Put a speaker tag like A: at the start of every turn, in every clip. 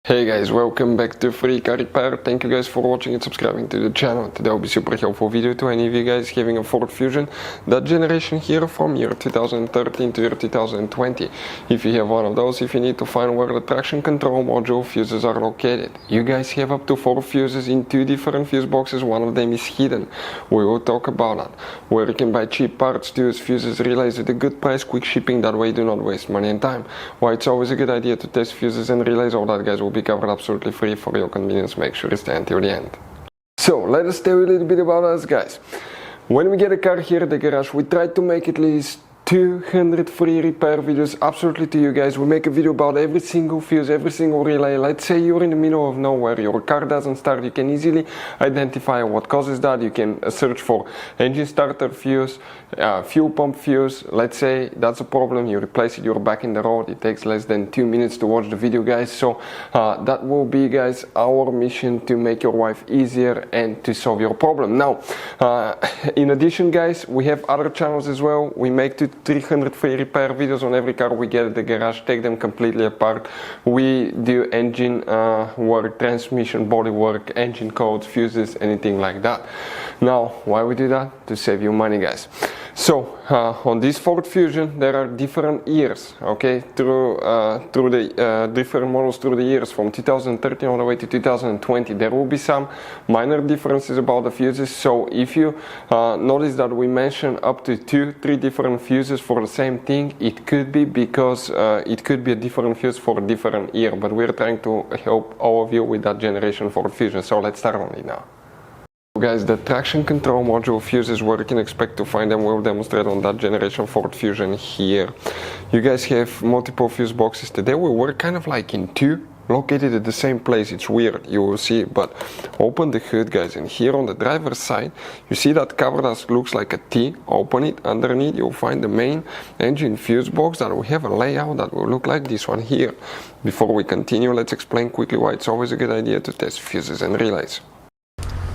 A: Hey guys, welcome back to Free Car Repair. Thank you guys for watching and subscribing to the channel. Today will be super helpful video to any of you guys having a Ford Fusion, that generation here from year 2013 to year 2020. If you have one of those, if you need to find where the traction control module fuses are located. You guys have up to 4 fuses in 2 different fuse boxes, one of them is hidden. We will talk about that. Where you can buy cheap parts to use fuses relays at a good price, quick shipping, that way do not waste money and time. Why it's always a good idea to test fuses and relays, all that guys will be covered absolutely free for your convenience. Make sure you stay until the end. So let us tell you a little bit about us guys. When we get a car here at the garage, we try to make at least 200 free repair videos absolutely to you guys. We make a video about every single fuse, every single relay. Let's say you're in the middle of nowhere, your car doesn't start, you can easily identify what causes that. You can search for engine starter fuse, fuel pump fuse. Let's say that's a problem, you replace it, you're back in the road. It takes less than 2 minutes to watch the video guys. So that will be guys our mission, to make your life easier and to solve your problem. Now in addition guys, we have other channels as well. We make 300 free repair videos on every car we get at the garage, take them completely apart. We do engine work, transmission, body work, engine codes, fuses, anything like that. Now why we do that? To save you money guys. So on this Ford Fusion there are different years, okay, through the different models through the years from 2013 all the way to 2020. There will be some minor differences about the fuses. So if you notice that we mention up to 2-3 different fuses for the same thing, it could be because it could be a different fuse for a different year, but we're trying to help all of you with that generation Ford Fusion. So let's start on it now. Guys, the traction control module fuses, where you can expect to find them, we'll demonstrate on that generation Ford Fusion here. You guys have multiple fuse boxes. Today we work kind of like in 2, located at the same place. It's weird, you will see, but open the hood guys, and here on the driver's side you see that cover that looks like a T. Open it, underneath you'll find the main engine fuse box that will have a layout that will look like this one here. Before we continue, let's explain quickly why it's always a good idea to test fuses and relays.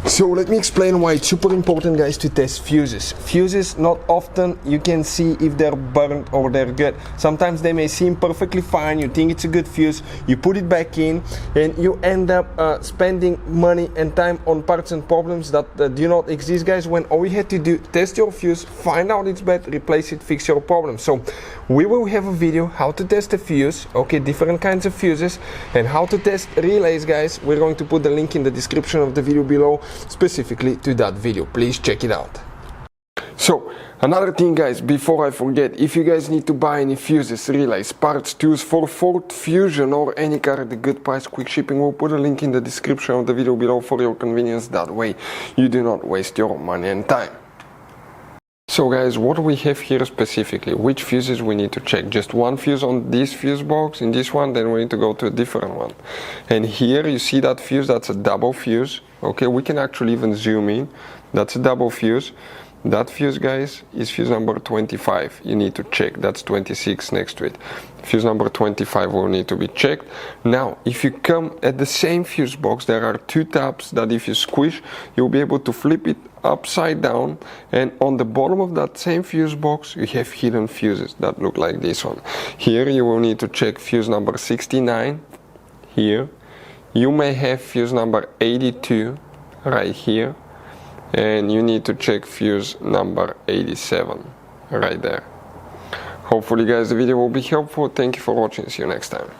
A: So let me explain why it's super important guys to test fuses. Fuses, not often you can see if they're burnt or they're good. Sometimes they may seem perfectly fine, you think it's a good fuse, you put it back in and you end up spending money and time on parts and problems that do not exist guys, when all you had to do, test your fuse, find out it's bad, replace it, fix your problem. So we will have a video how to test a fuse, okay, different kinds of fuses, and how to test relays guys. We're going to put the link in the description of the video below specifically to that video. Please check it out. So another thing guys, before I forget, if you guys need to buy any fuses, relays, parts, tools for Ford Fusion or any car at a good price, quick shipping, we'll put a link in the description of the video below for your convenience. That way you do not waste your money and time. So guys, what do we have here specifically? Which fuses we need to check? Just one fuse on this fuse box, in this one, then we need to go to a different one. And here you see that fuse, that's a double fuse. Okay, we can actually even zoom in. That's a double fuse. That fuse guys is fuse number 25. You need to check. That's 26 next to it. Fuse number 25 will need to be checked. Now if you come at the same fuse box, there are 2 tabs that if you squish you'll be able to flip it upside down, and on the bottom of that same fuse box you have hidden fuses that look like this one. Here you will need to check fuse number 69 here. You may have fuse number 82 right here, and you need to check fuse number 87 right there. Hopefully guys the video will be helpful. Thank you for watching. See you next time.